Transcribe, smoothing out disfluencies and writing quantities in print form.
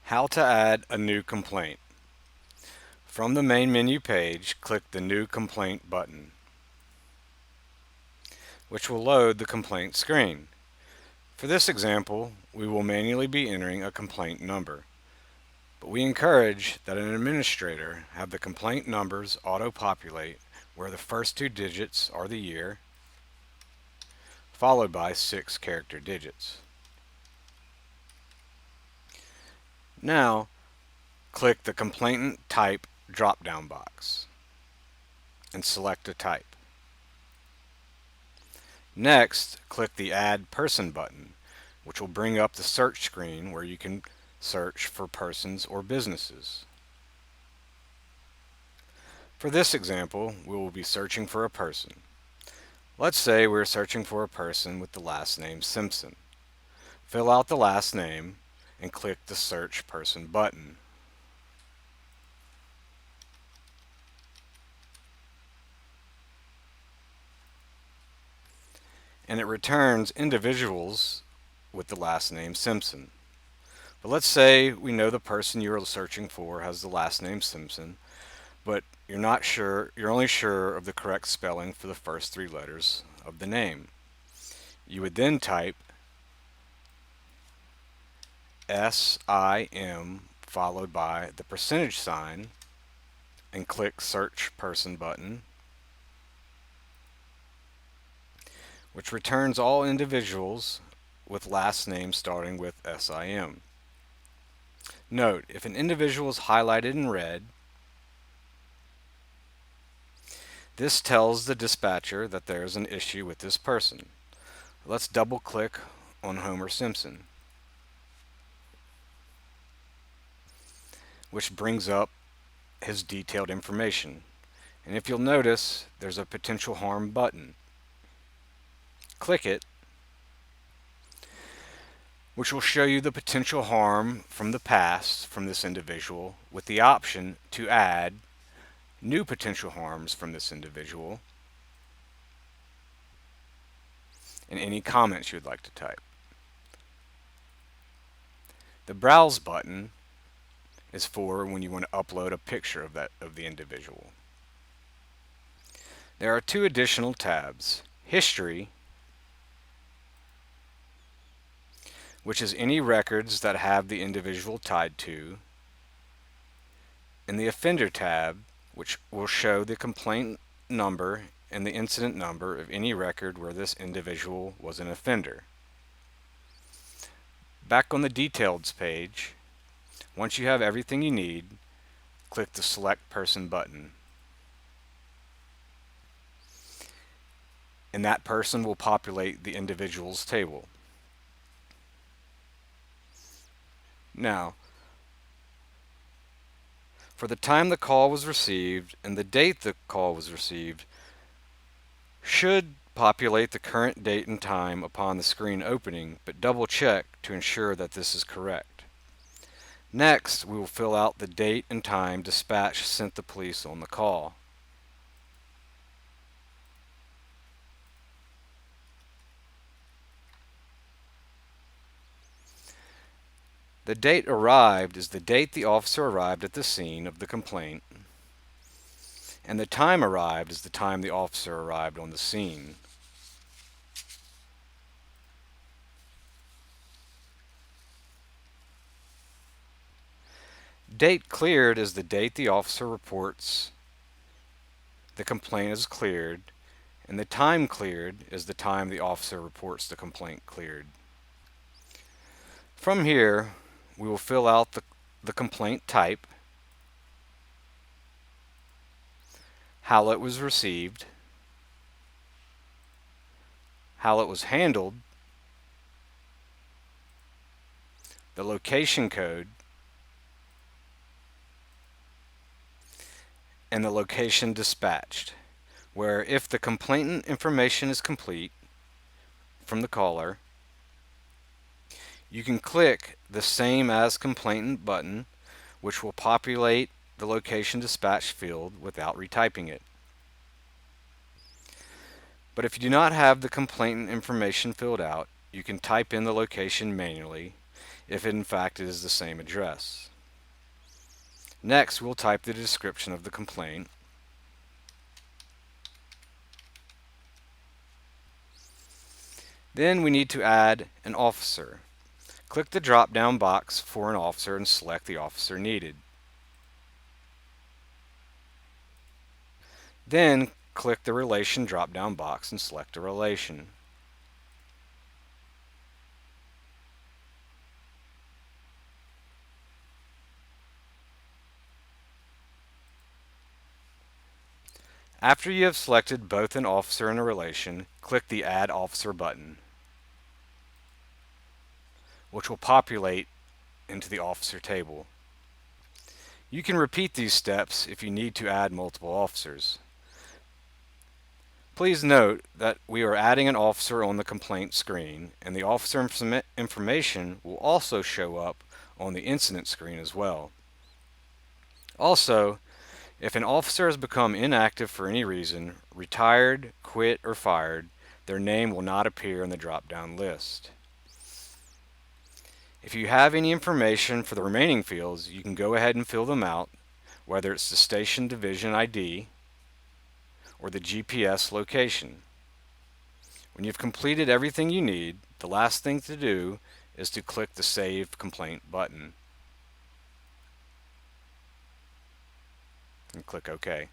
How to add a new complaint. From the main menu page, click the New Complaint button, which will load the complaint screen. For this example, we will manually be entering a complaint number, but we encourage that an administrator have the complaint numbers auto-populate where the first two digits are the year, followed by 6-character digits. Now, click the Complainant Type drop-down box and select a type. Next, click the Add Person button, which will bring up the search screen where you can search for persons or businesses. For this example, we will be searching for a person. Let's say we're searching for a person with the last name Simpson. Fill out the last name and click the Search Person button. And it returns individuals with the last name Simpson. But let's say we know the person you're searching for has the last name Simpson, but you're only sure of the correct spelling for the first three letters of the name. You would then type SIM followed by the percentage sign and click Search Person button, which returns all individuals with last names starting with SIM. Note, if an individual is highlighted in red, this tells the dispatcher that there is an issue with this person. Let's double click on Homer Simpson, which brings up his detailed information. And if you'll notice, there's a potential harm button. Click it, which will show you the potential harm from the past from this individual with the option to add new potential harms from this individual and any comments you would like to type. The Browse button is for when you want to upload a picture of the individual. There are two additional tabs: History, which is any records that have the individual tied to, and the Offender tab, which will show the complaint number and the incident number of any record where this individual was an offender. Back on the Details page, once you have everything you need, click the Select Person button. And that person will populate the individual's table. Now, for the time the call was received and the date the call was received should populate the current date and time upon the screen opening, but double check to ensure that this is correct. Next, we will fill out the date and time dispatch sent the police on the call. The date arrived is the date the officer arrived at the scene of the complaint, and the time arrived is the time the officer arrived on the scene. Date cleared is the date the officer reports the complaint is cleared, and the time cleared is the time the officer reports the complaint cleared. From here, we will fill out the complaint type, how it was received, how it was handled, the location code, and the location dispatched, where if the complainant information is complete from the caller, you can click the Same as Complainant button, which will populate the location dispatch field without retyping it. But if you do not have the complainant information filled out, you can type in the location manually, if in fact it is the same address. Next, we'll type the description of the complaint. Then we need to add an officer. Click the drop-down box for an officer and select the officer needed. Then click the relation drop-down box and select a relation. After you have selected both an officer and a relation, click the Add Officer button, which will populate into the officer table. You can repeat these steps if you need to add multiple officers. Please note that we are adding an officer on the complaint screen, and the officer information will also show up on the incident screen as well. Also, if an officer has become inactive for any reason, retired, quit, or fired, their name will not appear in the drop-down list. If you have any information for the remaining fields, you can go ahead and fill them out, whether it's the station division ID or the GPS location. When you've completed everything you need, the last thing to do is to click the Save Complaint button and click OK.